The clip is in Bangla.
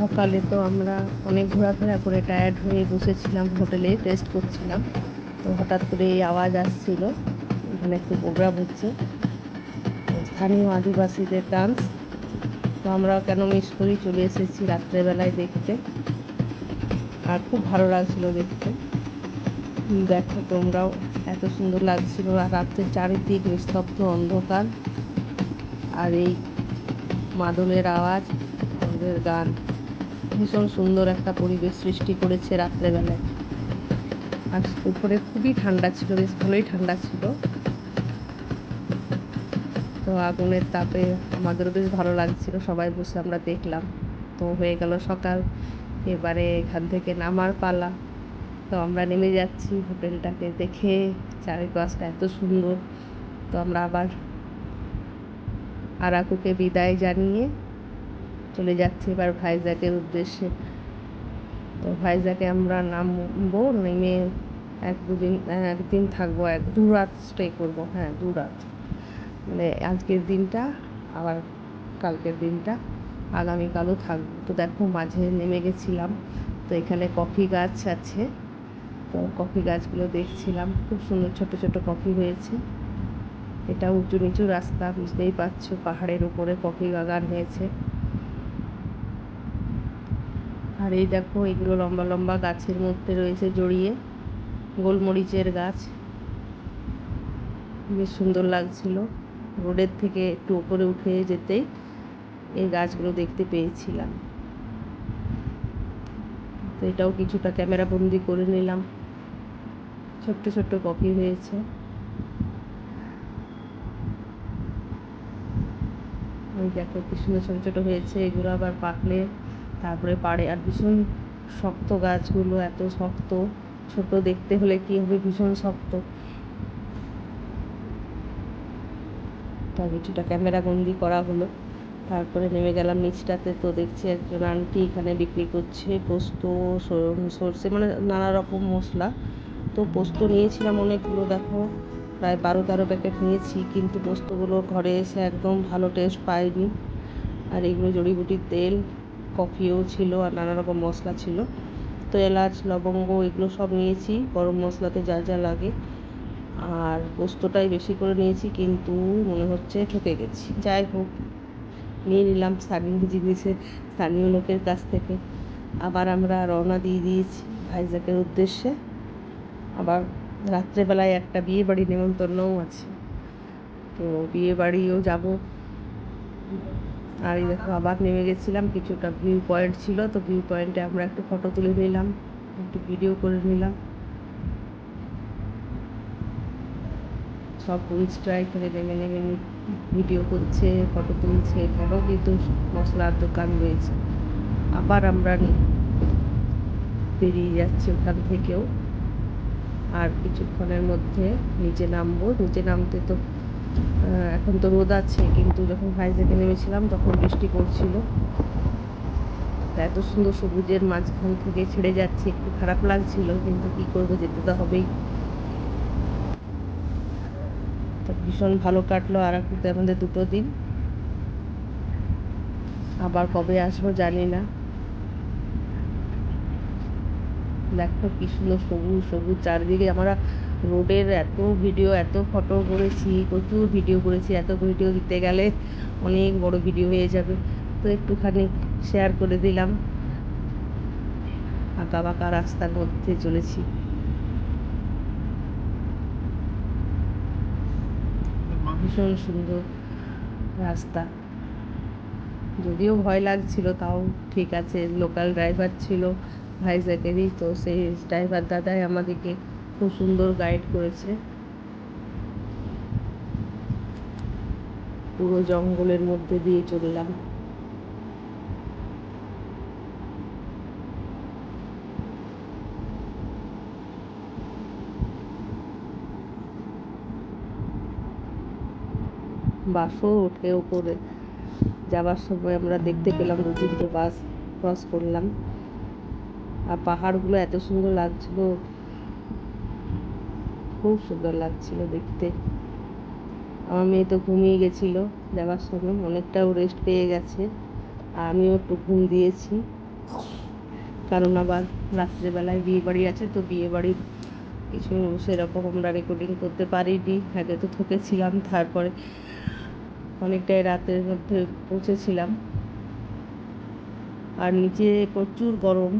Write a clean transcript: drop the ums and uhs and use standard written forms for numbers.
সকালে তো আমরা অনেক ঘোরাফেরা করে টায়ার্ড হয়ে বসেছিলাম, হোটেলে রেস্ট করছিলাম। তো হঠাৎ করে এই আওয়াজ আসছিল, এখানে একটু প্রোগ্রাম হচ্ছে, স্থানীয় আদিবাসীদের ডান্স। তো আমরা কেন মিস করি, চলে এসেছি রাত্রেবেলায় দেখতে, আর খুব ভালো লাগছিল দেখতে। দেখো তোমরাও, এত সুন্দর লাগছিল। আর রাত্রের চারিদিক নিস্তব্ধ অন্ধকার, আর এই মাদলের আওয়াজ, ওদের গান, ভীষণ সুন্দর একটা পরিবেশ সৃষ্টি করেছে রাত্রেবেলায়। আর উপরে খুবই ঠান্ডা ছিল, বেশ ভালোই ঠান্ডা ছিল। তো আগুনের তাপে আমাদেরও বেশ ভালো লাগছিল, সবাই বসে আমরা দেখলাম। তো হয়ে গেল সকাল, এবারে এখান থেকে নামার পালা। তো আমরা নেমে যাচ্ছি হোটেলটাকে দেখে, চারিপাশটা এত সুন্দর। তো আমরা আবার আরাকুকে বিদায় জানিয়ে চলে যাচ্ছি এবার ভাইজ্যাগের উদ্দেশ্যে। তো ভাইজ্যাগে আমরা নামবো, নেমে একদিন থাকবো, 2 রাত স্টে করবো। হ্যাঁ, 2 রাত, মানে আজকের দিনটা আবার কালকের দিনটা, আগামীকালও থাকবো। তো দেখো মাঝে নেমে গেছিলাম, তো এখানে কফি গাছ আছে, তো কফি গাছগুলো দেখছিলাম, খুব সুন্দর ছোট ছোট কফি হয়েছে। এটা উঁচু নিচু রাস্তা, বুঝতেই পারছো, পাহাড়ের উপরে কফি বাগান হয়েছে। আর এই দেখো, এগুলো লম্বা লম্বা গাছের মধ্যে রয়েছে জড়িয়ে, গোলমরিচের গাছ, বেশ সুন্দর লাগছিল। রোডের থেকে একটু উপরে উঠে যেতেই এই গাছগুলো দেখতে পেয়েছিলাম। তো এটাও কিছুটা ক্যামেরা বন্দি করে নিলাম। ছোট্ট ছোট্ট কফি হয়েছে, ওই দেখো কি সুন্দর ছোটো ছোটো হয়েছে। এগুলো আবার পাকলে তারপরে পাড়ে। আর ভীষণ শক্ত গাছগুলো, এত শক্ত, ছোট দেখতে হলে কি হবে, ভীষণ শক্ত। তা কিছুটা ক্যামেরা বন্দি করা হলো, তারপরে নেমে গেলাম নিচটাতে। তো দেখছি একজন আন্টি এখানে বিক্রি করছে পোস্ত, সর্ষে, মানে নানা রকম মশলা। তো পোস্ত নিয়েছিলাম অনেকগুলো, দেখো প্রায় 12-13 প্যাকেট নিয়েছি, কিন্তু পোস্তগুলো ঘরে এসে একদম ভালো টেস্ট পাইনি। আর এগুলো জড়িবুটির তেল, কফিও ছিল, আর নানা রকম মশলা ছিল। তো এলাচ, লবঙ্গ এগুলো সব নিয়েছি, গরম মশলাতে যা যা লাগে। আর পোস্তটাই বেশি করে নিয়েছি, কিন্তু মনে হচ্ছে ঠকে গেছি। যাই হোক, নিয়ে নিলাম স্থানীয় জিনিসে, স্থানীয় লোকের কাছ থেকে। আবার আমরা রওনা দিয়ে দিয়েছি ভাইজ্যাগের উদ্দেশ্যে। আবার রাত্রেবেলায় একটা বিয়ে বাড়ি নেমন্তন্নও আছে, তো বিয়ে বাড়িও যাব। আর এই দেখো, আবার নেমে গেছিলাম, কিছুটা ভিউ পয়েন্ট ছিল, তো ভিউ পয়েন্টে আমরা একটু ফটো তুলে নিলাম, একটু ভিডিও করে নিলাম। সব টুরিস্টরা এখানে নেমে নেমে ভিডিও করছে, ফটো তুলছে। এখানেও কিন্তু মশলার দোকান রয়েছে। আবার আমরা বেরিয়ে যাচ্ছি ওখান থেকেও, আর কিছুক্ষণের মধ্যে নিচে নামবো। নিচে নামতে তো এখন তো রোদ আছে, কিন্তু যখন ভাইজ্যাগে নেমেছিলাম তখন বৃষ্টি পড়ছিল। এত সুন্দর সবুজের মাঝখান থেকে ছেড়ে যাচ্ছি, একটু খারাপ লাগছিল, কিন্তু কি করবো, যেতে তো হবেই। তো ভীষণ ভালো কাটলো আরাকুতে আমাদের 2 দিন। আবার কবে আসবো জানি না। দেখো কি সুন্দর সবুজ সবুজ চারিদিকে। আমরা রোডের এত ভিডিও, এত ফটো করেছি, প্রচুর ভিডিও করেছি। এত ভিডিও দিতে গেলে অনেক বড় ভিডিও হয়ে যাবে, তো একটুখানি শেয়ার করে দিলাম। আঁকা বাঁকা রাস্তার মধ্যে চলেছি, ভীষণ সুন্দর রাস্তা। যদিও ভয় লাগছিল, তাও ঠিক আছে, লোকাল ড্রাইভার ছিল ভাইজ্যাগেরই, তো সেই ড্রাইভার দাদাই আমাদেরকে খুব সুন্দর গাইড করেছে। পুরো জঙ্গলের মধ্যে দিয়ে চললাম। বাসও ওঠে উপরে, যাবার সময় আমরা দেখতে পেলাম 2-3টে বাস ক্রস করলাম। আর পাহাড়গুলো এত সুন্দর লাগছিল, খুব সুন্দর লাগছিল দেখতে। আমার মেয়ে তো ঘুমিয়ে গেছিল যাওয়ার সময়, অনেকটাও রেস্ট পেয়ে গেছে, আর আমিও একটু ঘুম দিয়েছি। কারণ আবার রাত্রেবেলায় বিয়ে বাড়ি আছে, তো বিয়ে বাড়ির কিছু সেরকম আমরা রেকর্ডিং করতে পারিনি, আগে তো ঠকেছিলাম। তারপরে অনেকটাই রাতের মধ্যে পৌঁছেছিলাম, আর নিচে প্রচুর গরম।